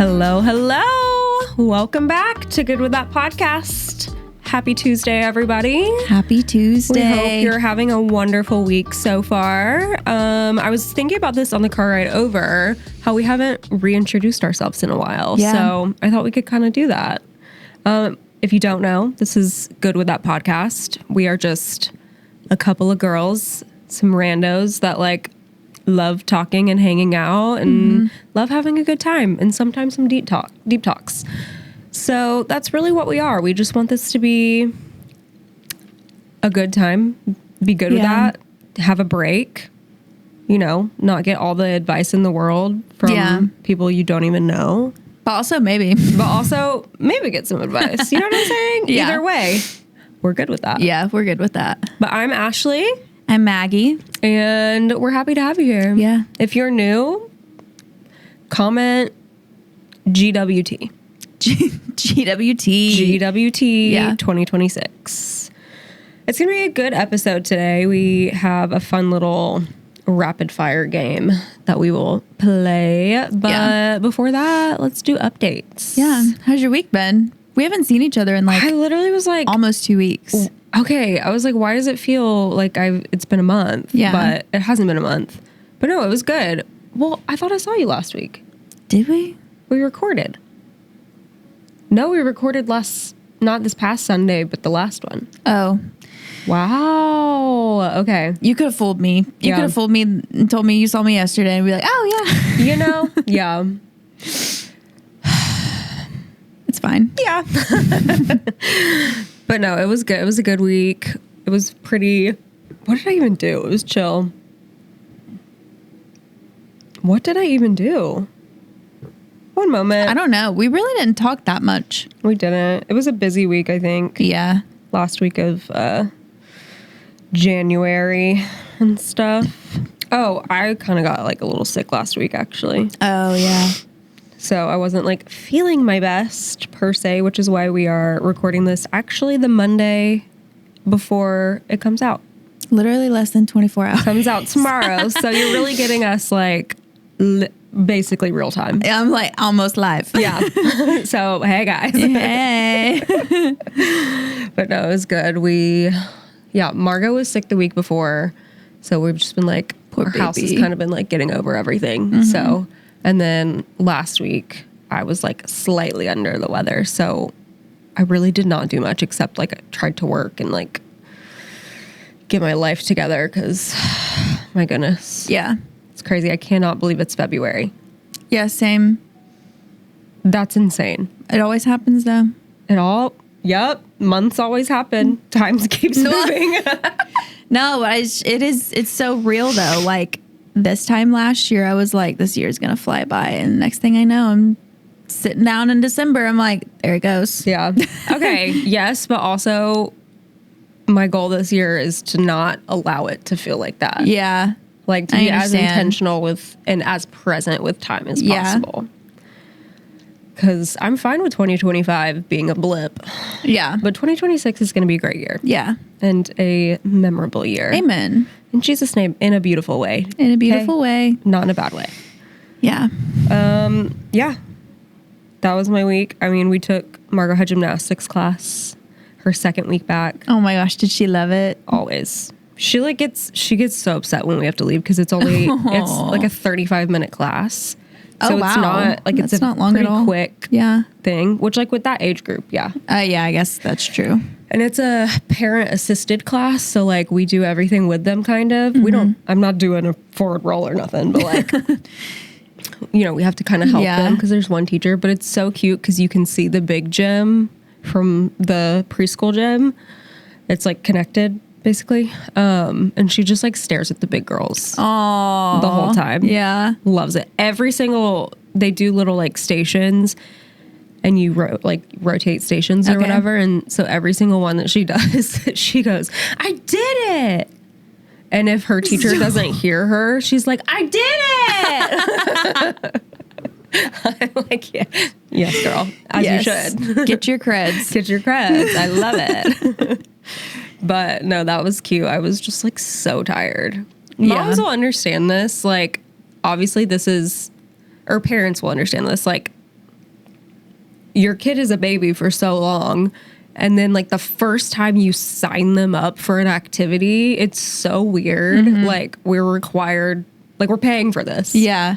Hello, hello. Welcome back to Good With That podcast. Happy Tuesday, everybody. Happy Tuesday. We hope you're having a wonderful week so far. I was thinking about this on the car ride over, how we haven't reintroduced ourselves in a while. Yeah. So I thought we could kind of do that. If you don't know, this is Good With That podcast. We are just a couple of girls, some randos that love talking and hanging out and love having a good time and sometimes some deep talks. So that's really what we are. We just want this to be a good time, be good with that, have a break, not get all the advice in the world from people you don't even know. But also maybe get some advice. You know what I'm saying? Yeah. Either way, we're good with that. Yeah, we're good with that. But I'm Ashley. I'm Maggie. And we're happy to have you here. Yeah. If you're new, comment GWT. GWT. GWT 2026. It's going to be a good episode today. We have a fun little rapid fire game that we will play. But before that, let's do updates. Yeah. How's your week been? We haven't seen each other in I literally was like almost 2 weeks. Okay. I was like, why does it feel like it's been a month? Yeah. But it hasn't been a month. But no, it was good. Well, I thought I saw you last week. Did we? We recorded. No, we recorded not this past Sunday, but the last one. Oh. Wow. Okay. You could have fooled me. You could have fooled me and told me you saw me yesterday and be like, oh, yeah. Yeah. It's fine. Yeah. But no, it was good. It was a good week. It was pretty... What did I even do? It was chill. What did I even do? One moment. I don't know. We really didn't talk that much. We didn't. It was a busy week, I think. Yeah. Last week of January and stuff. Oh, I kind of got a little sick last week, actually. Oh, yeah. So I wasn't feeling my best per se, which is why we are recording this actually the Monday before it comes out. Literally less than 24 hours. Comes out tomorrow. So you're really getting us basically real time. I'm almost live. Yeah. So, hey guys. Hey. But no, it was good. Margot was sick the week before. So we've just been Poor our house has baby. kind of been getting over everything. Mm-hmm. So, and then last week I was slightly under the weather. So I really did not do much except I tried to work and get my life together because my goodness. Yeah. It's crazy. I cannot believe it's February. Yeah, same. That's insane. It always happens though. Yep. Months always happen. Time keeps moving. No, it's so real though. This time last year, I was like, this year's going to fly by. And next thing I know, I'm sitting down in December. I'm like, there it goes. Yeah. Okay. Yes. But also my goal this year is to not allow it to feel like that. Yeah. To be as intentional with and as present with time as possible. Because I'm fine with 2025 being a blip. Yeah. But 2026 is going to be a great year. Yeah. And a memorable year. Amen. In Jesus' name, in a beautiful way. In a beautiful way. Not in a bad way. Yeah. Yeah. That was my week. I mean, we took Margot had gymnastics class her second week back. Oh my gosh, did she love it? Always. She gets so upset when we have to leave because it's a 35-minute class. So wow. It's not That's it's a not long pretty at all. quick thing, which with that age group, yeah. Yeah, I guess that's true. And it's a parent assisted class, so we do everything with them kind of. Mm-hmm. I'm not doing a forward roll or nothing, but we have to kind of help them because there's one teacher, but it's so cute because you can see the big gym from the preschool gym. It's connected basically. And she just stares at the big girls the whole time. Yeah. Loves it. They do little stations and you rotate stations or whatever. And so every single one that she does, she goes, I did it. And if her teacher doesn't hear her, she's like, I did it. I'm yeah. Yes, girl. As you should. Get your creds. Get your creds. I love it. But no, that was cute. I was just so tired. Moms will understand this. Obviously this is, or parents will understand this. your kid is a baby for so long. And then like the first time you sign them up for an activity, it's so weird. Like we're required, like we're paying for this. Yeah.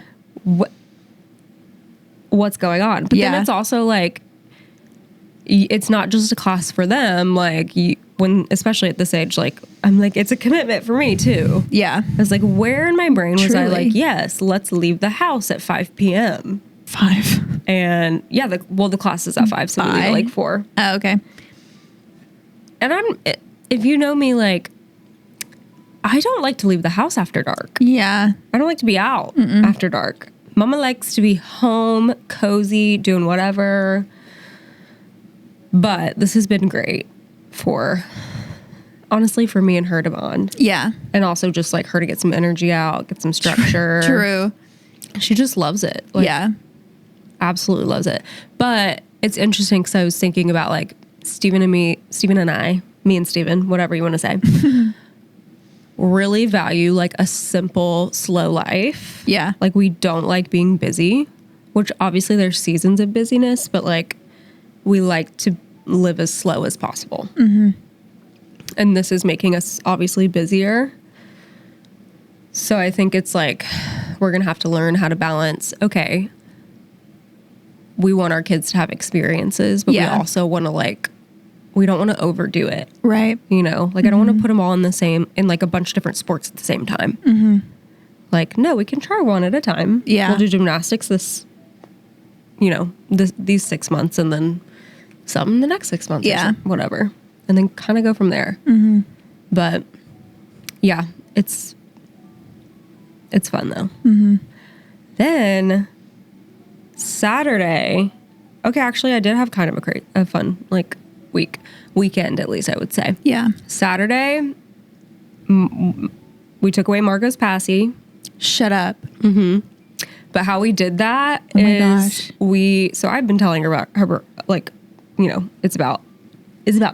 What's going on? But then it's also like, it's not just a class for them. Like when, especially at this age, like I'm like, it's a commitment for me too. Yeah. I was like, where in my brain was I Truly. like, yes, let's leave the house at 5 p.m. 5. And yeah, the class is at 5, so we leave at like 4. Oh, okay. And if you know me, like, I don't like to leave the house after dark. Yeah. I don't like to be out after dark. Mama likes to be home, cozy, doing whatever. But this has been great honestly, for me and her to bond. Yeah. And also just like her to get some energy out, get some structure. True. She just loves it. Like, Yeah. absolutely loves it. But it's interesting because I was thinking about like Steven and I, me and Steven, whatever you want to say, really value like a simple, slow life. Yeah. Like we don't like being busy, which obviously there's seasons of busyness, but like we like to live as slow as possible. And this is making us obviously busier. So I think it's like we're going to have to learn how to balance, okay, we want our kids to have experiences, but we also want to like, we don't want to overdo it. Right. You know, like I don't want to put them all in like a bunch of different sports at the same time. Like, no, we can try one at a time. Yeah. We'll do gymnastics these 6 months and then some the next 6 months. Yeah. Or whatever. And then kind of go from there. But yeah, it's fun though. Then Saturday, okay, actually I did have kind of a fun like weekend, at least I would say. Yeah. Saturday, we took away Margot's passy. Shut up. But how we did that Oh my is gosh. so I've been telling her about her, like, you know, it's about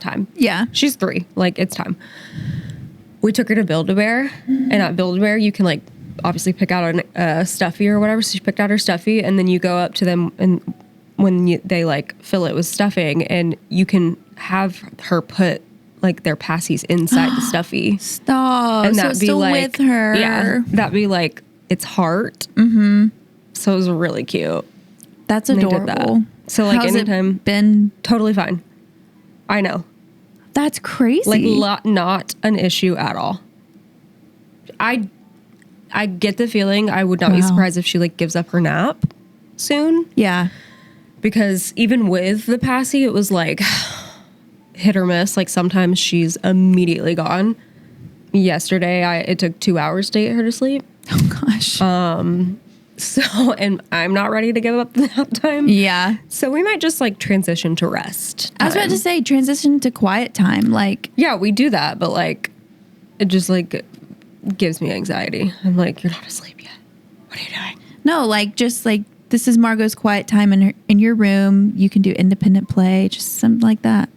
time. Yeah. She's 3, like it's time. We took her to Build-A-Bear, and at Build-A-Bear you can like obviously pick out a stuffy or whatever. So she picked out her stuffy, and then you go up to them, and when they like fill it with stuffing, and you can have her put like their passies inside the stuffy. Stop. And so that'd it's be still like, with her. yeah, that'd be like its heart. So it was really cute. That's And they did adorable. that. So like How's anytime, it been? totally fine. I know, That's crazy. like not an issue at all. I get the feeling I would not be Wow. surprised if she like gives up her nap soon, Yeah. because even with the passy, it was like hit or miss. Like sometimes she's immediately gone. Yesterday, it took 2 hours to get her to sleep. Oh gosh. So, and I'm not ready to give up the nap time. yeah. So we might just like transition to rest. I was about to say transition to quiet time. Like, Yeah, we do that, but like, it just like gives me anxiety. I'm like, you're not asleep yet. What are you doing? no, like just like this is Margot's quiet time in your room. You can do independent play, just something like that.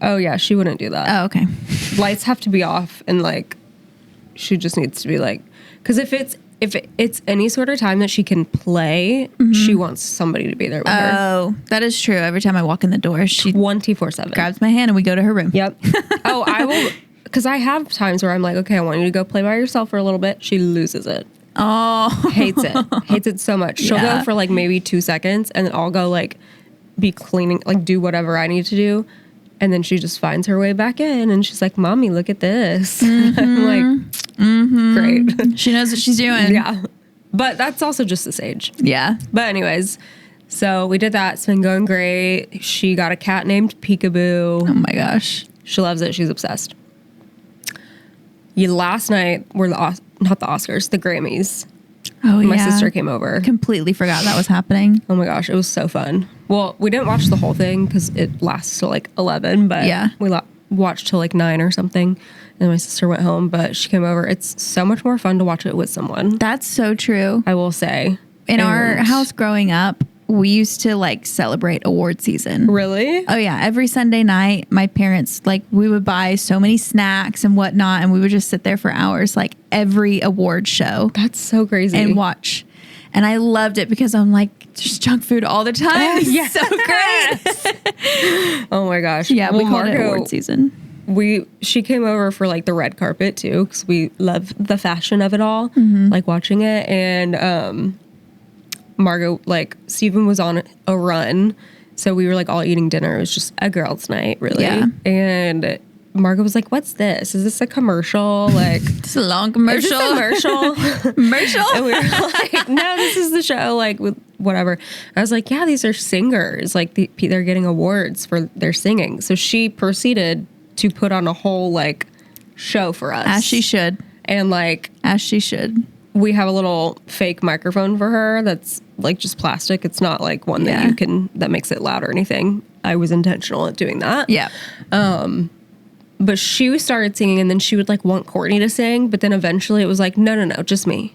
Oh yeah, she wouldn't do that. Oh, okay. Lights have to be off, and like, she just needs to be like, because if it's any sort of time that she can play, she wants somebody to be there with her. Oh, that is true. Every time I walk in the door, she 24/7. grabs my hand and we go to her room. Yep. Oh, I will, because I have times where I'm like, okay, I want you to go play by yourself for a little bit. She loses it. Oh, Hates it so much. She'll Yeah. go for like maybe 2 seconds, and then I'll go like be cleaning, like do whatever I need to do, and then she just finds her way back in, and she's like, "Mommy, look at this." I'm like, great. she knows what she's doing. Yeah, but that's also just this age. Yeah. But anyways, so we did that. It's been going great. She got a cat named Peekaboo. Oh my gosh. She loves it. She's obsessed. Last night were not the Oscars, the Grammys. Oh yeah. My sister came over. Completely forgot that was happening. Oh my gosh, it was so fun. Well, we didn't watch the whole thing because it lasts till like 11, but Yeah. we watched till like 9 or something. And my sister went home, but she came over. It's so much more fun to watch it with someone, That's so true. I will say. In our And- house growing up, we used to like celebrate award season. Really? Oh yeah, every Sunday night, my parents like we would buy so many snacks and whatnot, and we would just sit there for hours, like every award show, That's so crazy. and watch. And I loved it because I'm like, just junk food all the time. It's so great. Oh my gosh. Yeah, we called it award season. She came over for like the red carpet too, because we love the fashion of it all, like watching it. And Margot, like Steven was on a run, so we were like all eating dinner. It was just a girls' night, really. Yeah. And Margot was like, "What's this? Is this a commercial? Like, It's a long commercial. is this a commercial?" Commercial? And we were like, "No, this is the show." Like, with whatever. I was like, "Yeah, these are singers. Like, they're getting awards for their singing." So she proceeded to put on a whole like show for us, As she should. and like As she should. we have a little fake microphone for her that's like just plastic. It's not like one that you can that makes it loud or anything. I was intentional at doing that. Yeah. But she started singing, and then she would like want Courtney to sing, but then eventually it was like, no, just me.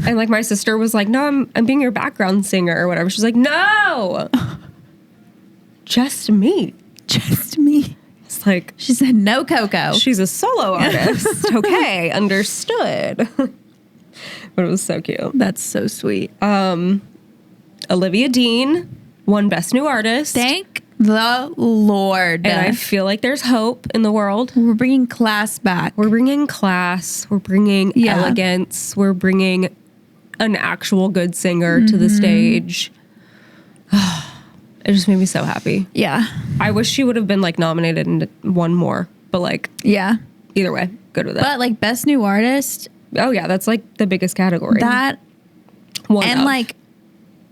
And like my sister was like, no, I'm being your background singer or whatever. She's like, no, just me. Just me. It's like, She said no Coco. she's a solo artist. Okay, understood. But it was so cute. That's so sweet. Olivia Dean won Best New Artist. Thank the Lord. And I feel like there's hope in the world. We're bringing class back. We're bringing class. We're bringing elegance. We're bringing an actual good singer to the stage. It just made me so happy. Yeah. I wish she would have been like nominated and won more. But like, Yeah. either way, good with it. But like best new artist, Oh yeah, that's like the biggest category. that One and of. like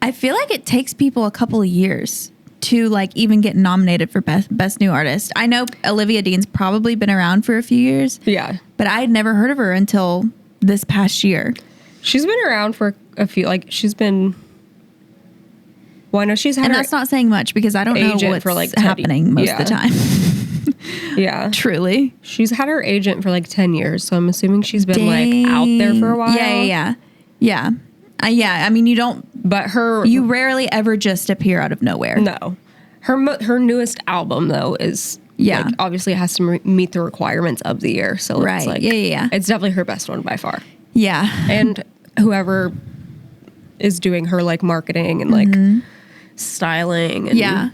I feel like it takes people a couple of years to like even get nominated for best new artist. I know Olivia Dean's probably been around for a few years, Yeah. but I had never heard of her until this past year. She's been around for a few, like she's been, well, I know she's had And her that's not saying much because I don't know agent what's for, like, 10 happening most of the time. yeah. Truly. She's had her agent for like 10 years. So I'm assuming she's been like out there for a while. Yeah. I mean, you don't, But you rarely ever just appear out of nowhere. no, her newest album though is Yeah. like, obviously it has to meet the requirements of the year. So Right. it's like, Yeah. it's definitely her best one by far. Yeah. And whoever is doing her like marketing and like styling and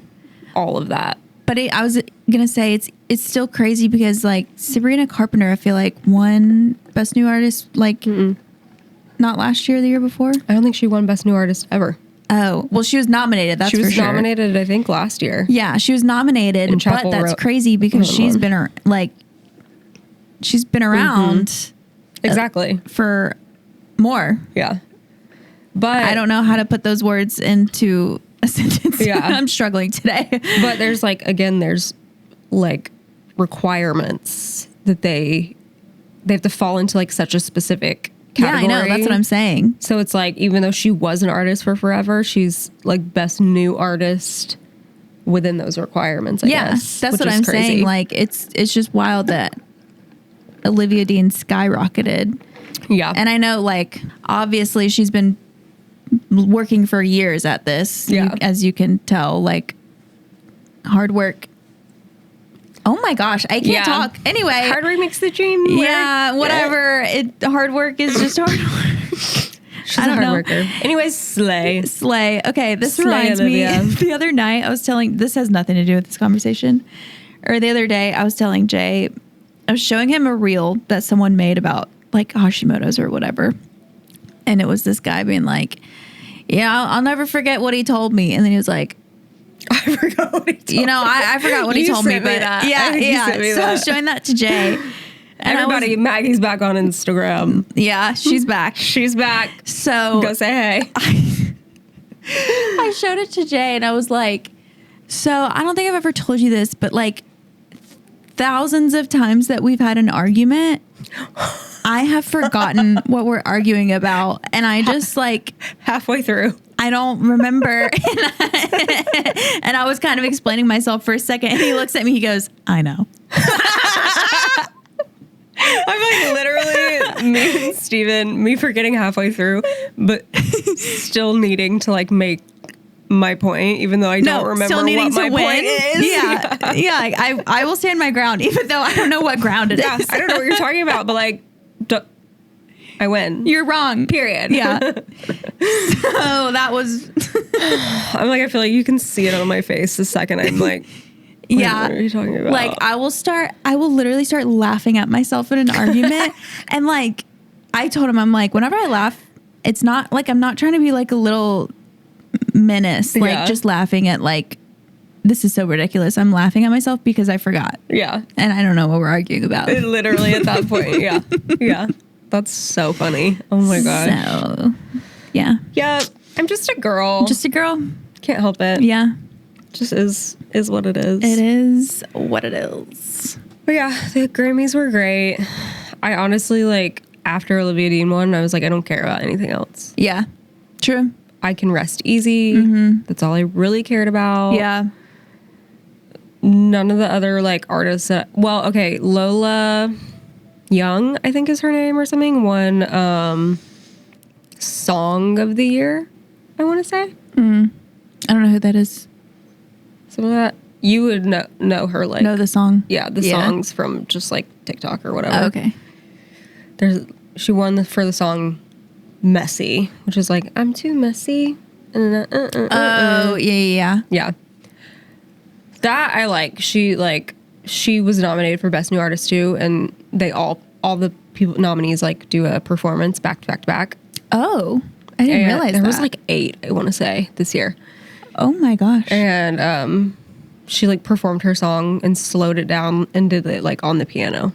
all of that. But I was gonna say it's still crazy because like Sabrina Carpenter, I feel like won Best New Artist like not last year, the year before. I don't think she won Best New Artist ever. Oh, well, she was nominated. That's She was for sure. nominated, I think, last year. Yeah, she was nominated, And but Chapel that's Ro- crazy because she's Road. been she's been around Exactly. for more. Yeah. But I don't know how to put those words into a sentence. Yeah. I'm struggling today. But there's like, again, there's like requirements that they have to fall into like such a specific category. Yeah, I know. That's what I'm saying. So it's like, even though she was an artist for forever, she's like Best New Artist within those requirements, I guess. That's which what is I'm crazy. saying. Like it's just wild that Olivia Dean skyrocketed. Yeah. And I know like obviously she's been working for years at this. Yeah. As you can tell, like hard work. Oh my gosh, I can't talk. Anyway. Hard work makes the dream work. Yeah, whatever. Hard work is just hard work. She's I a don't hard know. worker. Anyways, slay. Slay. Okay, this Slay, reminds Olivia. me. The other night, I was telling. This has nothing to do with this conversation. Or the other day, I was telling Jay. I was showing him a reel that someone made about like Hashimoto's or whatever, and it was this guy being like, "Yeah, I'll never forget what he told me," and then he was like, I forgot what he told "You know, I forgot what he You told me, sent me but that. I yeah, think you sent me So I was that. showing that to Jay. And I was- Everybody, Maggie's back on Instagram. yeah, she's back. She's back. So Go say hey. I showed it to Jay and I was like, so I don't think I've ever told you this, but like thousands of times that we've had an argument, I have forgotten what we're arguing about. And I just like, Halfway through. I don't remember. And I was kind of explaining myself for a second. And he looks at me, he goes, I know. I'm like literally me and Steven, me forgetting halfway through, but still needing to like make my point, even though I don't remember still needing what to my win. point is. Yeah. I will stand my ground, even though I don't know what ground it is. Yeah, I don't know what you're talking about, but like, I win. You're wrong. Period. Yeah. So that was. I'm like, I feel like you can see it on my face the second I'm like, yeah. What are you talking about? Like I will literally start laughing at myself in an argument. And like, I told him, I'm like, whenever I laugh, it's not like, I'm not trying to be like a little menace, like just laughing at like, this is so ridiculous. I'm laughing at myself because I forgot. Yeah. And I don't know what we're arguing about. Literally at that point. Yeah. Yeah. That's so funny. Oh my God. So, yeah. Yeah. I'm just a girl. Just a girl. Can't help it. Yeah. Just is what it is. It is what it is. But yeah, the Grammys were great. I honestly, like, after Olivia Dean won, I was like, I don't care about anything else. Yeah. True. I can rest easy. That's all I really cared about. Yeah. None of the other, like, artists that... Well, okay, Lola Young, I think is her name or something, won Song of the Year, I want to say. I don't know who that is. Some of that. You would know her, like... Know the song? Yeah, the songs from just, like, TikTok or whatever. Oh, okay. She won for the song Messy, which is like, I'm too messy. Oh, yeah. Yeah. That I like. She was nominated for Best New Artist too, and they all the people nominees like do a performance back to back to back. Oh, I didn't realize there that. was like 8, I want to say, this year. Oh my gosh. And she like performed her song and slowed it down and did it like on the piano.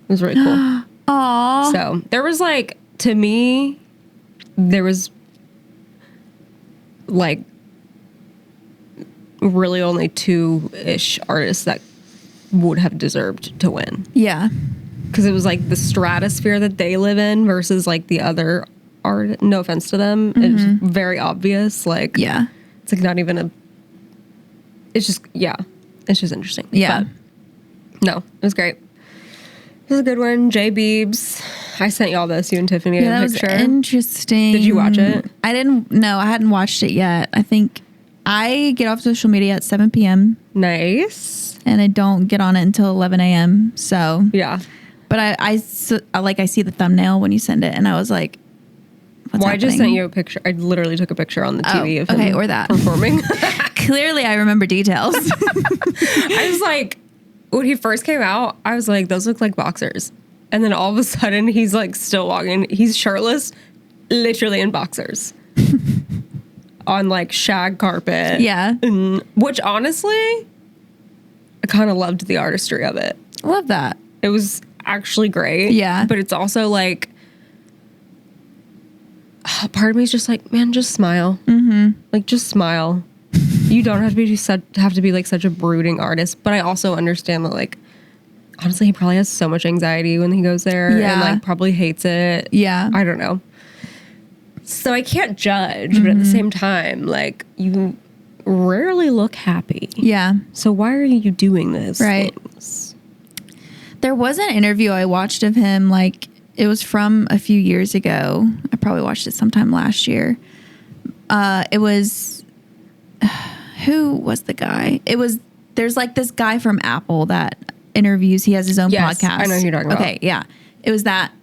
It was really cool. Aww. So there was like, to me, there was like really only 2-ish artists that would have deserved to win. Yeah. Because it was like the stratosphere that they live in versus like the other art. No offense to them. It's very obvious. Like, Yeah. it's like not even a, it's just, yeah. It's just interesting. Yeah. But no, it was great. It was a good one. Jay Biebs. I sent y'all this, you and Tiffany, Yeah, that a picture. was interesting. Did you watch it? I didn't. No, I hadn't watched it yet. I think I get off social media at 7 p.m. Nice. and I don't get on it until 11 a.m. So, Yeah. but I see the thumbnail when you send it, and I was like, what's I just happening? sent you a picture. I literally took a picture on the TV of him or that performing. Clearly, I remember details. I was like, when he first came out, I was like, those look like boxers. And then all of a sudden, he's like still walking. He's shirtless, literally in boxers. On like shag carpet. Yeah. Which honestly, I kind of loved the artistry of it. Love that. It was actually great. Yeah. But it's also like, part of me is just like, man, just smile. Like, just smile. You don't have to be like such a brooding artist. But I also understand that, like, honestly, he probably has so much anxiety when he goes there and like probably hates it. Yeah. I don't know. So I can't judge, but at the same time, like, you rarely look happy. Yeah. So why are you doing this? Right. Things? There was an interview I watched of him, like, it was from a few years ago. I probably watched it sometime last year. It was, who was the guy? There's like this guy from Apple that interviews. He has his own podcast. I know who you're talking about. Okay, yeah. It was that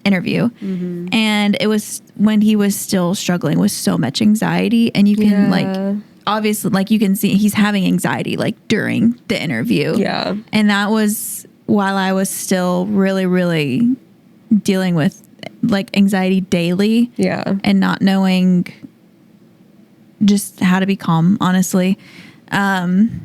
interview. And it was when he was still struggling with so much anxiety. And you can like, obviously, like you can see he's having anxiety like during the interview. Yeah. And that was while I was still really, really dealing with like anxiety daily. Yeah. And not knowing just how to be calm, honestly. And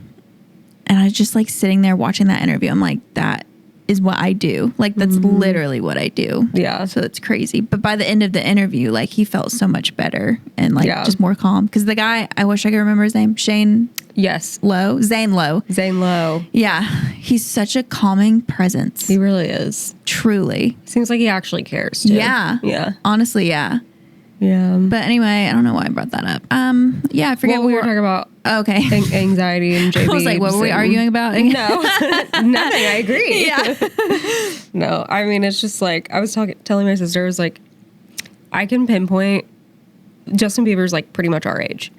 I was just like sitting there watching that interview. I'm like, that is what I do. Like, that's literally what I do. Yeah. So it's crazy. But by the end of the interview, like, he felt so much better and like just more calm. Because the guy, I wish I could remember his name, Zane Lowe. Zane Lowe. Yeah. He's such a calming presence. He really is. Truly. Seems like he actually cares too. Yeah. Yeah. Honestly, yeah. Yeah. But anyway, I don't know why I brought that up. Yeah, I forget what we were talking about. Okay. Anxiety and JB. I was like, what were we arguing about? No, nothing. I agree. Yeah. No, I mean, it's just like, I was telling my sister, I was like, I can pinpoint Justin Bieber's like pretty much our age.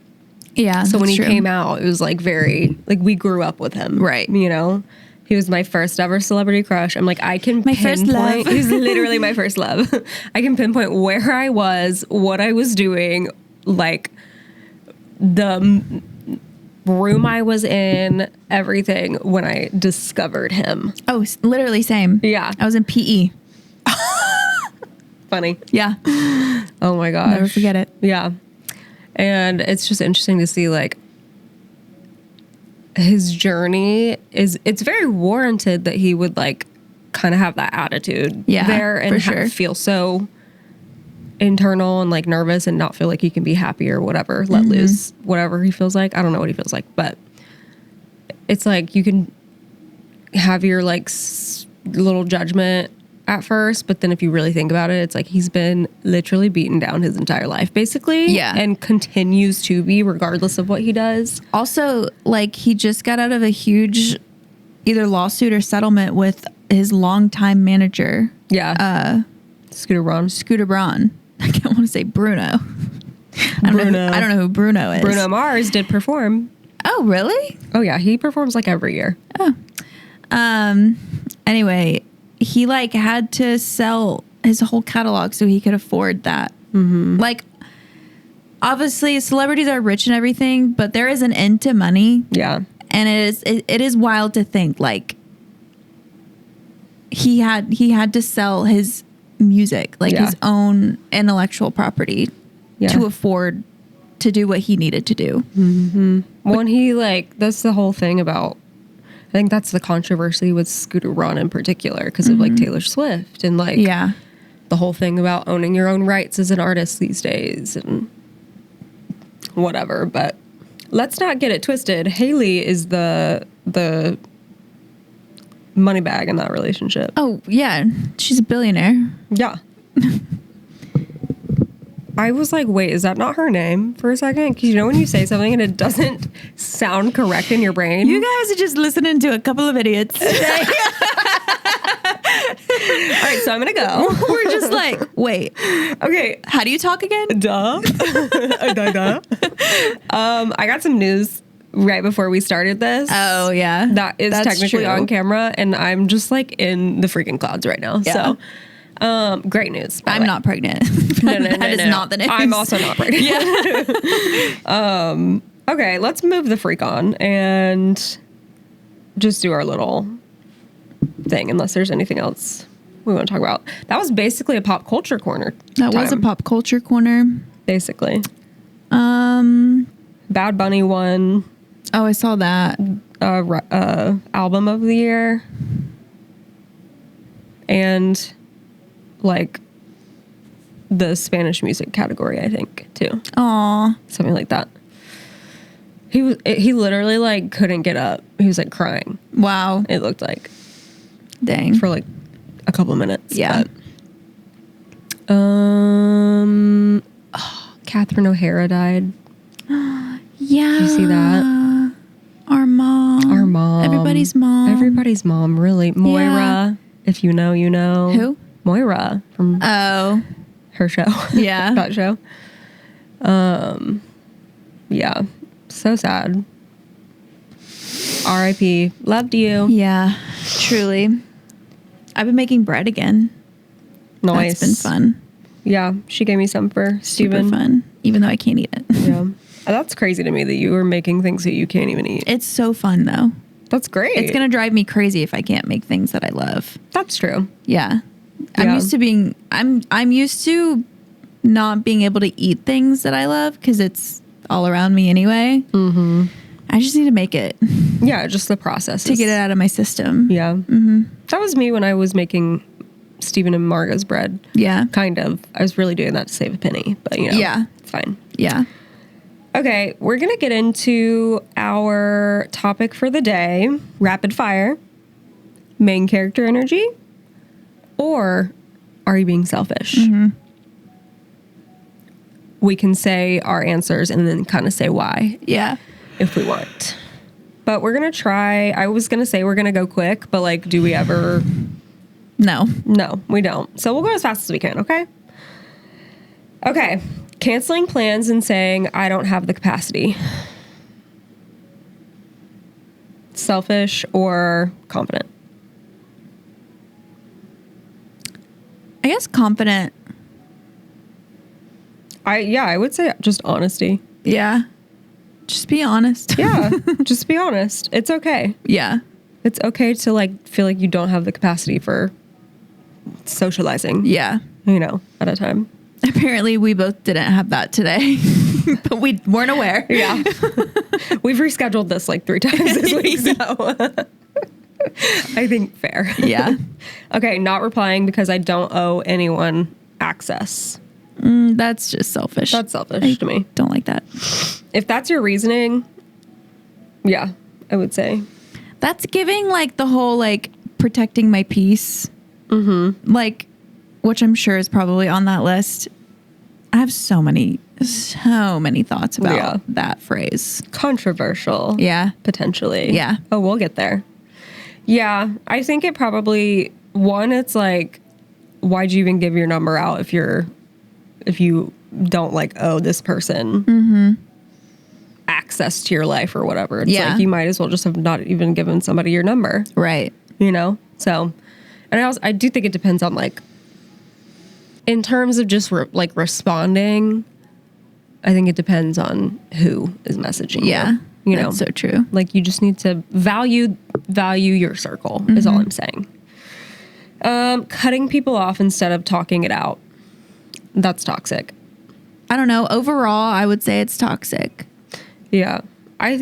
Yeah. So when he true. came out, it was like very, like we grew up with him. Right. You know, He was my first ever celebrity crush. I'm like, I can My first love. He's literally my first love. I can pinpoint where I was, what I was doing, like the room I was in, everything when I discovered him. Oh, literally same. Yeah. I was in PE. Funny. Yeah. Oh my gosh. Never forget it. Yeah. And it's just interesting to see like his journey it's very warranted that he would like kind of have that attitude there and for sure. feel so internal and like nervous and not feel like he can be happy or whatever, let loose, whatever he feels like. I don't know what he feels like, but it's like you can have your like little judgment at first, but then if you really think about it, it's like he's been literally beaten down his entire life, basically. Yeah. And continues to be regardless of what he does. Also, like, he just got out of a huge either lawsuit or settlement with his longtime manager. Yeah. Scooter Braun. I can't want to say Bruno. I don't know who Bruno is. Bruno Mars did perform. Oh, really? Oh yeah, he performs like every year. Oh. Anyway, he like had to sell his whole catalog so he could afford that. Like, obviously celebrities are rich and everything, but there is an end to money. Yeah. And it is wild to think like he had to sell his music, like his own intellectual property to afford to do what he needed to do. When he like, that's the whole thing about, I think that's the controversy with Scooter Braun in particular because of like Taylor Swift and like the whole thing about owning your own rights as an artist these days and whatever. But let's not get it twisted. Haley is the money bag in that relationship. Oh yeah, she's a billionaire. Yeah. I was like, wait, is that not her name for a second? Because you know when you say something and it doesn't sound correct in your brain? You guys are just listening to a couple of idiots today. All right, so I'm going to go. We're just like, wait. Okay. How do you talk again? Duh. Duh. I got some news right before we started this. Oh, yeah. That's technically true. on camera, and I'm just like in the freaking clouds right now. Yeah. So, great news. I'm not pregnant. That is not the news. I'm also not pregnant. Yeah. Okay, let's move the freak on and just do our little thing, unless there's anything else we want to talk about. That was basically a pop culture corner. That was a pop culture corner. Basically. Bad Bunny won. Oh, I saw that. Album of the year. And like the Spanish music category, I think, too. Aw. Something like that. He literally like couldn't get up. He was like crying. Wow. It looked like. Dang. For like a couple minutes. Yeah. But, Catherine O'Hara died. Yeah. Did you see that? Our mom. Everybody's mom, really. Moira, Yeah. if you know, you know. Who? Moira from her show. Yeah. That show. Yeah. So sad. R.I.P. Loved you. Yeah. Truly. I've been making bread again. Nice. That's been fun. Yeah. She gave me some for Steven. Super fun. Even though I can't eat it. Yeah. That's crazy to me that you were making things that you can't even eat. It's so fun though. That's great. It's going to drive me crazy if I can't make things that I love. That's true. Yeah. I'm used to not being able to eat things that I love because it's all around me anyway. Mm-hmm. I just need to make it. Yeah, just the process. To get it out of my system. Yeah. Mm-hmm. That was me when I was making Stephen and Marga's bread. Yeah. Kind of. I was really doing that to save a penny, but you know. Yeah. It's fine. Yeah. Okay, we're going to get into our topic for the day. Rapid fire. Main character energy. Or are you being selfish? Mm-hmm. We can say our answers and then kind of say why. Yeah. If we want. But we're going to try. I was going to say we're going to go quick, but like, do we ever? No, we don't. So we'll go as fast as we can, okay? Okay. Canceling plans and saying, I don't have the capacity. selfish or confident? I guess confident. I would say just honesty. Yeah. Just be honest. Yeah, just be honest. It's okay. Yeah. It's okay to like feel like you don't have the capacity for socializing. Yeah. At a time. Apparently we both didn't have that today, but we weren't aware. Yeah. We've rescheduled this like 3 times this week, so I think fair. Yeah. Okay, not replying because I don't owe anyone access. That's just selfish. That's selfish to me. Don't like that. If that's your reasoning, yeah, I would say. That's giving like the whole like protecting my peace. Mm-hmm. Like, which I'm sure is probably on that list. I have so many thoughts about that phrase. Controversial. Yeah. Potentially. Yeah. Oh, we'll get there. Yeah, I think it probably, it's like, why'd you even give your number out if you don't like owe this person access to your life or whatever? It's like you might as well just have not even given somebody your number. Right. So, and I do think it depends on like, in terms of just responding, I think it depends on who is messaging you. That's so true. Like you just need to value your circle is all I'm saying. Cutting people off instead of talking it out. That's toxic. I don't know. Overall, I would say it's toxic. Yeah. I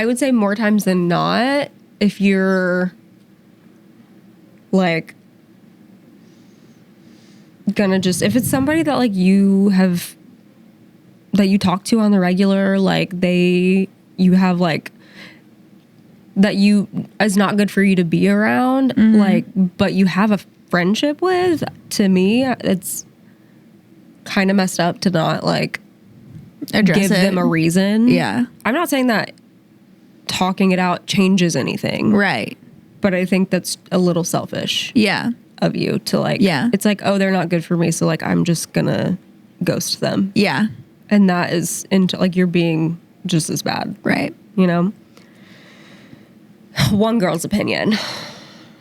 would say more times than not, if you're like gonna if it's somebody that like that you talk to on the regular, like you have like that is not good for you to be around, like, but you have a friendship with, to me, it's kind of messed up to not like give them a reason. Yeah. I'm not saying that talking it out changes anything. Right. But I think that's a little selfish. Yeah. Of you to like, it's like, oh, they're not good for me, so like I'm just gonna ghost them. Yeah. And that is like you're being just as bad. Right. One girl's opinion.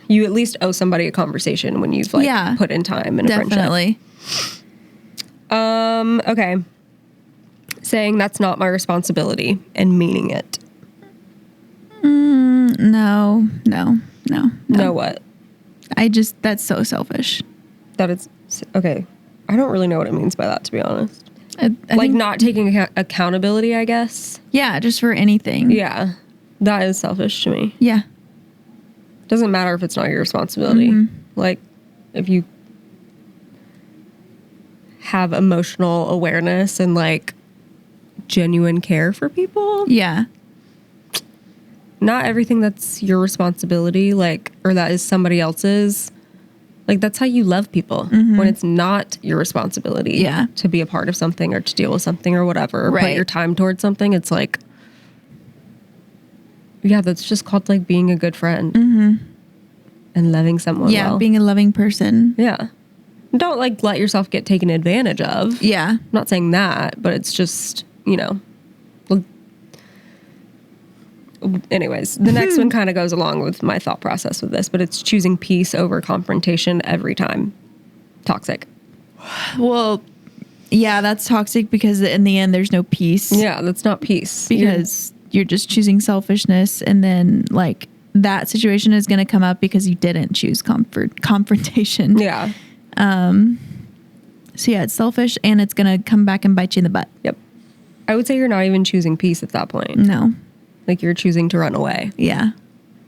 You at least owe somebody a conversation when you've like put in time in a friendship. Definitely. Okay. Saying that's not my responsibility and meaning it. No. No what? That's so selfish. That it's, okay. I don't really know what it means by that, to be honest. I like think, not taking accountability, I guess. Yeah, just for anything. Yeah. That is selfish to me. Yeah. Doesn't matter if it's not your responsibility. Like, if you have emotional awareness and like genuine care for people. Yeah. Not everything that's your responsibility, like, or that is somebody else's. Like, that's how you love people. When it's not your responsibility to be a part of something or to deal with something or whatever. Or put your time towards something. It's like, yeah, that's just called like being a good friend. And loving someone well. Being a loving person. Yeah. Don't like let yourself get taken advantage of. Yeah. I'm not saying that, but it's just, anyways, the next one kind of goes along with my thought process with this, but it's choosing peace over confrontation every time. Toxic. Well, yeah, that's toxic because in the end, there's no peace. Yeah, that's not peace. Because you're just choosing selfishness, and then like that situation is going to come up because you didn't choose confrontation. Yeah. So yeah, it's selfish, and it's going to come back and bite you in the butt. Yep. I would say you're not even choosing peace at that point. No. Like you're choosing to run away. Yeah.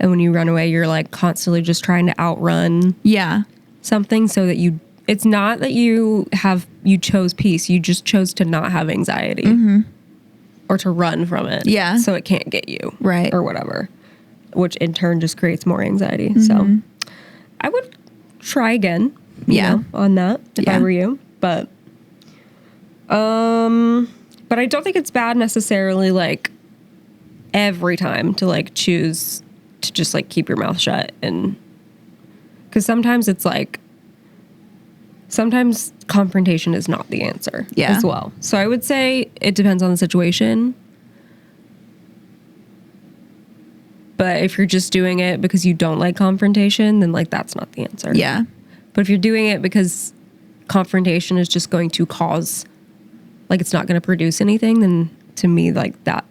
And when you run away, you're like constantly just trying to outrun something so that it's not that you chose peace. You just chose to not have anxiety or to run from it. Yeah. So it can't get you. Right. Or whatever, which in turn just creates more anxiety. So I would try again, on that if I were you, but I don't think it's bad necessarily like every time to like choose to just like keep your mouth shut, and because sometimes it's like confrontation is not the answer as well. So I would say it depends on the situation, But if you're just doing it because you don't like confrontation, then like that's not the answer. Yeah. But if you're doing it because confrontation is just going to cause, like it's not going to produce anything, then to me, like that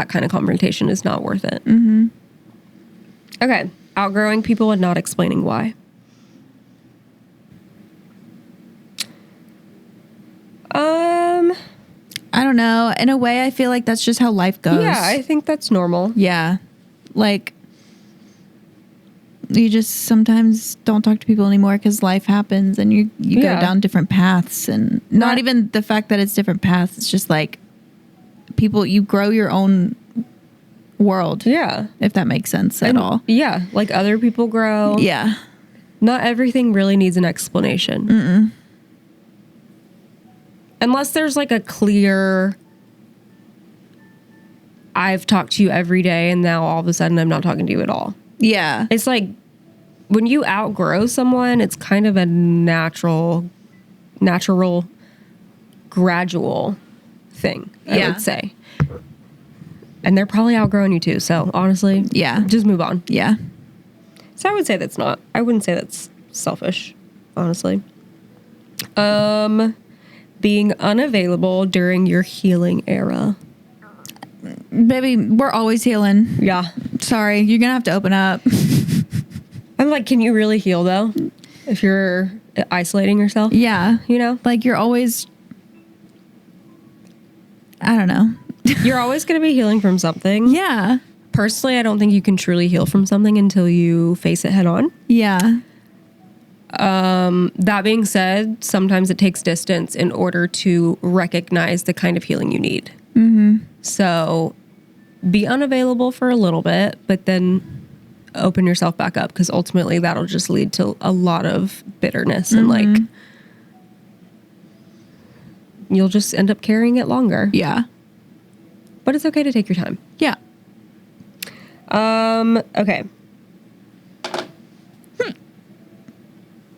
kind of confrontation is not worth it. Mm-hmm. Okay. Outgrowing people and not explaining why. I don't know. In a way, I feel like that's just how life goes. Yeah, I think that's normal. Yeah. Like, you just sometimes don't talk to people anymore because life happens and you go down different paths. And not even the fact that it's different paths. It's just like people, you grow your own world. Yeah. If that makes sense at all. Yeah. Like other people grow. Yeah. Not everything really needs an explanation. Mm-mm. Unless there's like a clear, I've talked to you every day and now all of a sudden I'm not talking to you at all. Yeah. It's like when you outgrow someone, it's kind of a natural, gradual thing, I would say. And they're probably outgrowing you too. So honestly, just move on. Yeah. So I would say I wouldn't say that's selfish, honestly. Being unavailable during your healing era. Baby, we're always healing. Yeah. Sorry, you're going to have to open up. I'm like, can you really heal though? If you're isolating yourself? Yeah. You know? Like you're always, I don't know. You're always going to be healing from something. Yeah. Personally, I don't think you can truly heal from something until you face it head on. Yeah. That being said, sometimes it takes distance in order to recognize the kind of healing you need. Mm-hmm. So be unavailable for a little bit, but then open yourself back up because ultimately that'll just lead to a lot of bitterness and like you'll just end up carrying it longer. Yeah. But it's okay to take your time. Yeah. Okay.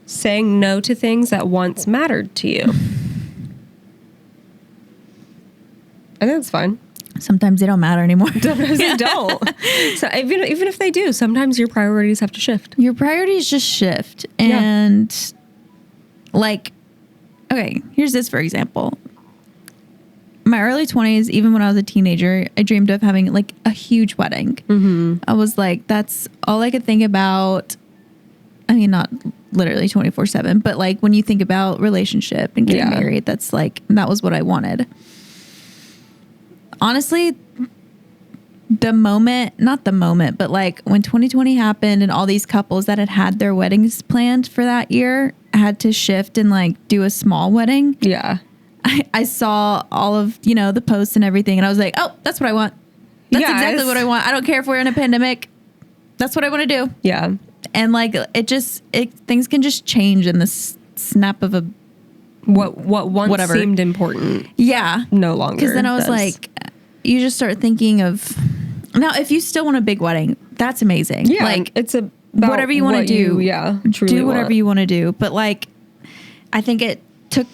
Saying no to things that once mattered to you. I think it's fine. Sometimes they don't matter anymore. Sometimes they don't. So even if they do, sometimes your priorities have to shift. Your priorities just shift. And like, okay, here's this for example. My early 20s, even when I was a teenager, I dreamed of having like a huge wedding. Mm-hmm. I was like, that's all I could think about. I mean, not literally 24/7, but like when you think about relationship and getting married, that's like, that was what I wanted. Honestly, not the moment, but like when 2020 happened and all these couples that had their weddings planned for that year had to shift and like do a small wedding. Yeah. I saw all of, the posts and everything and I was like, oh, that's what I want. That's exactly what I want. I don't care if we're in a pandemic. That's what I want to do. Yeah. And like, things can just change in the snap of a what once seemed important. Yeah. No longer. Because then I was like, you just start thinking of, now if you still want a big wedding, that's amazing. Yeah. Like it's whatever you want to do. Truly do whatever you want to do. But like, I think it took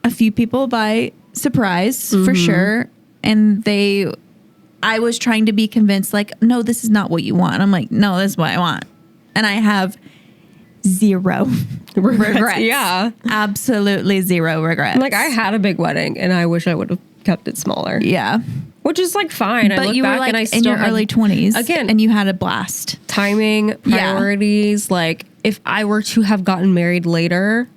a few people by surprise for sure. And I was trying to be convinced like, no, this is not what you want. I'm like, no, this is what I want. And I have zero regrets. Yeah. Absolutely zero regrets. Like I had a big wedding and I wish I would have kept it smaller. Yeah. Which is like fine. But I look you back were like and I still in your early 20s again, and you had a blast. Timing, priorities. Like if I were to have gotten married later,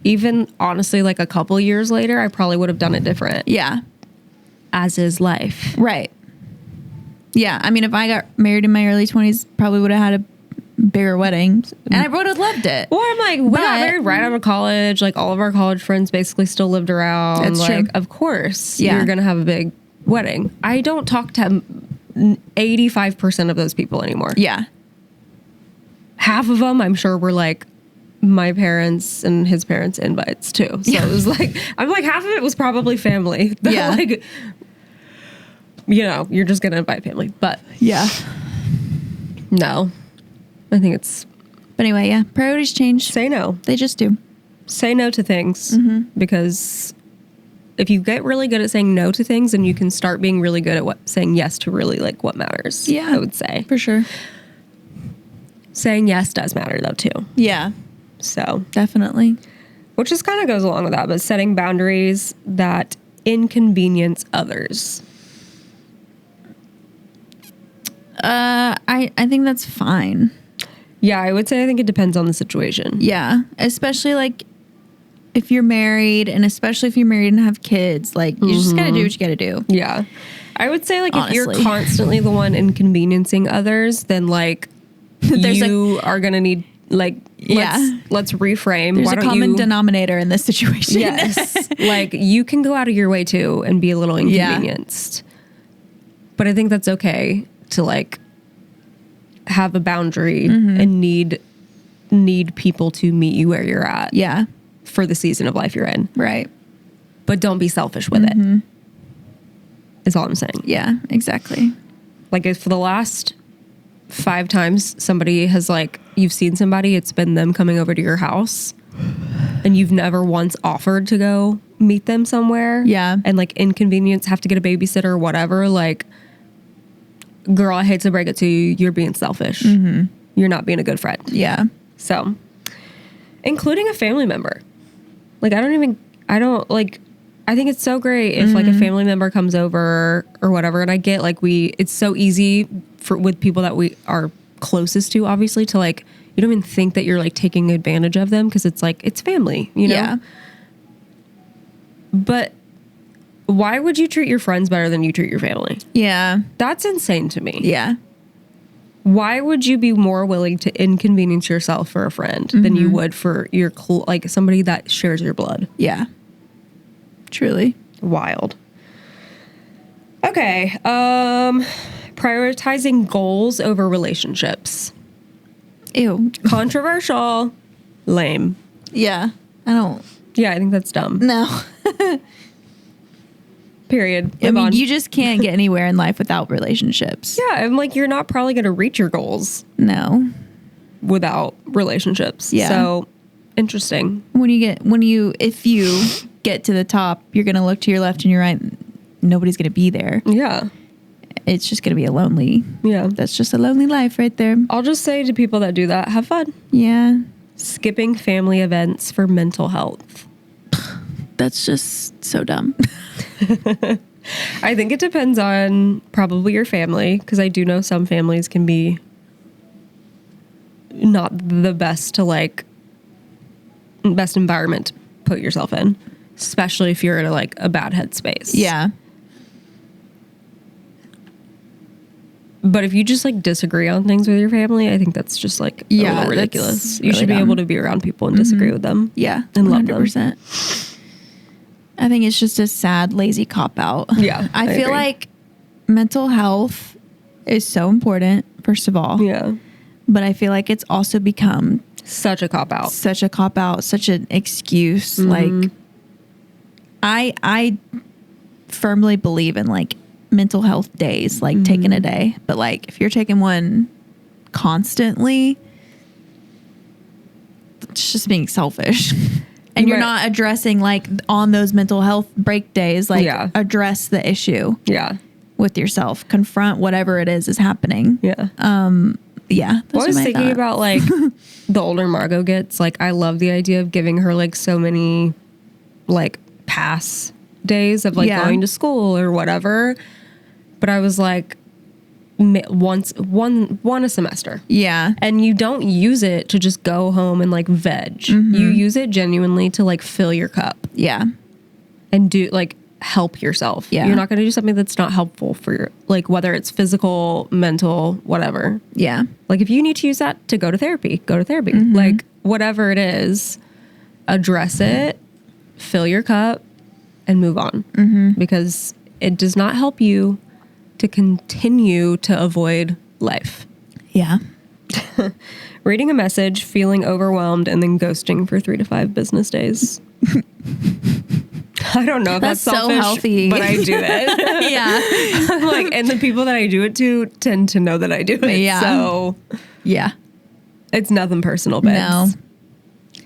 even honestly like a couple years later, I probably would have done it different. Yeah. As is life. Right. Yeah. I mean, if I got married in my early 20s, probably would have had a bigger wedding and I would have loved it. Well, I'm like, we got married right out of college. Like all of our college friends basically still lived around. That's like, true. of course you're going to have a big wedding. I don't talk to 85% of those people anymore. Yeah. Half of them, I'm sure, were like my parents and his parents' invites too. So it was like, I'm like, half of it was probably family. Yeah. Like, you're just going to invite family. But yeah. No, I think it's. But anyway, yeah. Priorities change. Say no. They just do. Say no to things because if you get really good at saying no to things, then you can start being really good at saying yes to really like what matters. Yeah. I would say. For sure. Saying yes does matter though too. Yeah. So Definitely. which just kind of goes along with that, but setting boundaries that inconvenience others. I think that's fine. Yeah, I would say I think it depends on the situation. Yeah. Especially like if you're married, and especially if you're married and have kids, like you just gotta do what you gotta do. Yeah. I would say like Honestly. if you're constantly the one inconveniencing others, then like you are going to need like, let's reframe. There's Why a don't common you, denominator in this situation. yes. Like you can go out of your way too and be a little inconvenienced. But I think that's okay to like have a boundary and need people to meet you where you're at. Yeah. For the season of life you're in. Right. But don't be selfish with it. Is all I'm saying. Yeah, exactly. Like if for the last 5 times somebody has like, you've seen somebody, it's been them coming over to your house and you've never once offered to go meet them somewhere. Yeah. And like inconvenience, have to get a babysitter or whatever. Like, girl, I hate to break it to you. You're being selfish. You're not being a good friend. Yeah. So, including a family member. Like, I think it's so great if like a family member comes over or whatever. And I get like it's so easy with people that we are closest to, obviously, to like, you don't even think that you're like taking advantage of them because it's like, it's family, you know? Yeah. But why would you treat your friends better than you treat your family? Yeah. That's insane to me. Yeah. Why would you be more willing to inconvenience yourself for a friend than you would for your like somebody that shares your blood? Yeah. Truly. Wild. Okay. Prioritizing goals over relationships. Ew. Controversial. Lame. Yeah. I think that's dumb. No. Period. I Move mean, on. you just can't get anywhere in life without relationships. Yeah, I'm like, you're not probably going to reach your goals No. without relationships. Yeah. So, interesting. If you get to the top, you're going to look to your left and your right. Nobody's going to be there. Yeah. It's just going to be a lonely. Yeah. That's just a lonely life right there. I'll just say to people that do that, have fun. Yeah. Skipping family events for mental health. That's just so dumb. I think it depends on probably your family, because I do know some families can be not the best best environment to put yourself in, especially if you're in a bad headspace. Yeah. But if you just disagree on things with your family, I think that's just a little ridiculous. You really should be dumb. able to be around people and disagree with them. Yeah. And love them. 100%. I think it's just a sad, lazy cop out. Yeah, I feel agree. like mental health is so important, first of all. Yeah. But I feel like it's also become Such a cop out. such a cop out, such an excuse. Like, I firmly believe in mental health days, taking a day. But if you're taking one constantly, it's just being selfish. And you're not addressing on those mental health break days, address the issue Yeah. with yourself, confront whatever it is happening. Yeah. Yeah. I was thinking about the older Margot gets. I love the idea of giving her so many pass days of going to school or whatever. But I was one a semester. Yeah. And you don't use it to just go home and veg. You use it genuinely to fill your cup Yeah. and do help yourself. Yeah. You're not going to do something that's not helpful for your whether it's physical, mental, whatever. Yeah. If you need to use that to go to therapy, go to therapy. Whatever it is, address it, fill your cup, and move on. Because it does not help you to continue to avoid life. Yeah. Reading a message, feeling overwhelmed, and then ghosting for 3 to 5 business days. I don't know if that's so selfish, healthy. but I do it. Yeah. And the people that I do it to tend to know that I do it. Yeah. So Yeah. it's nothing personal, babes. No.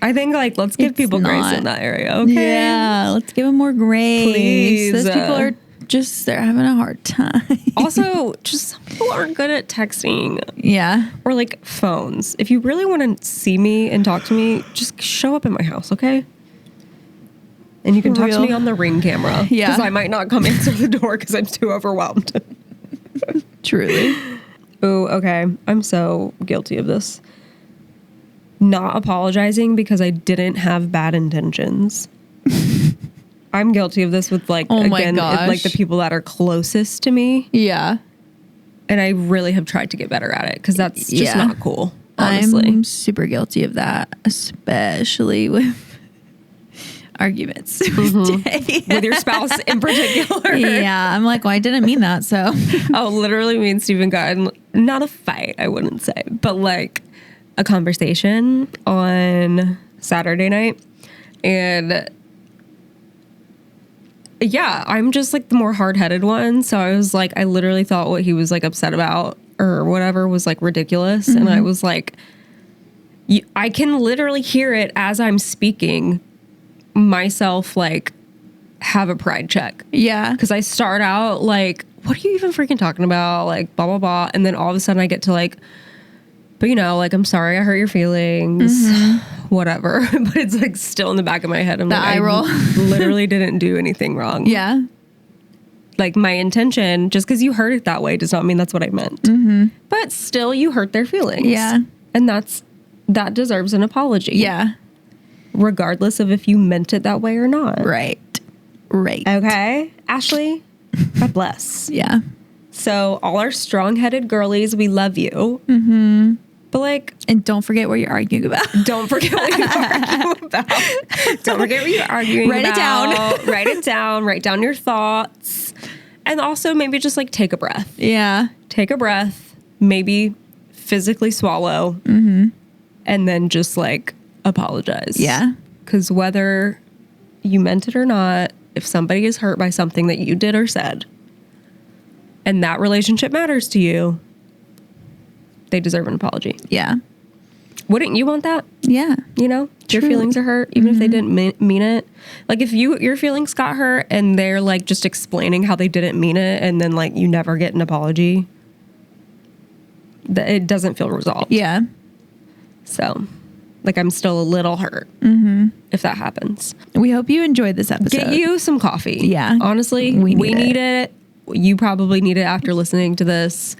I think like let's give It's people grace not. in that area. Okay. Yeah, let's give them more grace. Please. Those people are just, they're having a hard time. Also, just some people aren't good at texting Yeah. or like phones. If you really want to see me and talk to me, just show up at my house, okay? And you can For talk to real. me on the Ring camera. Yeah. Because I might not come answer the door because I'm too overwhelmed. Truly. Oh, okay. I'm so guilty of this. Not apologizing because I didn't have bad intentions. I'm guilty of this with like, Oh my again, gosh. like the people that are closest to me. Yeah. And I really have tried to get better at it because that's just Yeah. not cool, honestly. I'm super guilty of that, especially with arguments with Jay. With your spouse in particular. Yeah. I'm like, well, I didn't mean that. So, Oh, literally me and Steven got in, not a fight, I wouldn't say, but like a conversation on Saturday night. And yeah, I'm just like the more hard-headed one. So I was like, I literally thought what he was like upset about or whatever was like ridiculous. And I was like, I can literally hear it as I'm speaking myself, like have a pride check. yeah. Because I start out like, what are you even freaking talking about? Like, blah, blah, blah. And then all of a sudden I get to like, but you know, like, I'm sorry I hurt your feelings, whatever. But it's like still in the back of my head. I'm like, eye roll. I literally didn't do anything wrong. Yeah. Like my intention, just because you heard it that way does not mean that's what I meant. But still you hurt their feelings. Yeah. And that deserves an apology. Yeah. Regardless of if you meant it that way or not. Right. Right. Okay. Ashley, God bless. Yeah. So all our strong-headed girlies, we love you. Mm-hmm. But like, And don't forget what you're arguing about. don't forget what you're arguing about. Don't forget what you're arguing Write it about. Write it down. Write down your thoughts. And also maybe just like take a breath. Yeah. Take a breath. Maybe physically swallow. Mm-hmm. And then just like apologize. Yeah. Because whether you meant it or not, if somebody is hurt by something that you did or said, and that relationship matters to you, they deserve an apology. Yeah. Wouldn't you want that? Yeah. You know, your True. feelings are hurt, even if they didn't mean it. Like if your feelings got hurt and they're like just explaining how they didn't mean it, and then like you never get an apology, that it doesn't feel resolved. Yeah. So, like I'm still a little hurt if that happens. We hope you enjoyed this episode. Get you some coffee. Yeah. Honestly, We we need need it. You probably need it after listening to this.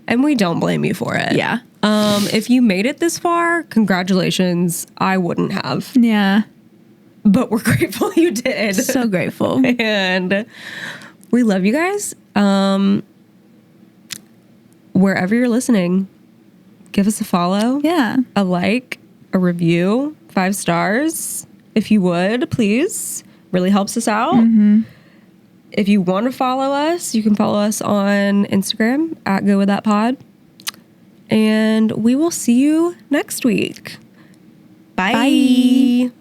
And we don't blame you for it. Yeah. If you made it this far, congratulations. I wouldn't have. Yeah. But we're grateful you did. So grateful. And we love you guys. Wherever you're listening, give us a follow. Yeah. A like, a review, 5 stars, if you would, please. Really helps us out. If you want to follow us, you can follow us on Instagram at Go With That Pod. And we will see you next week. Bye. Bye.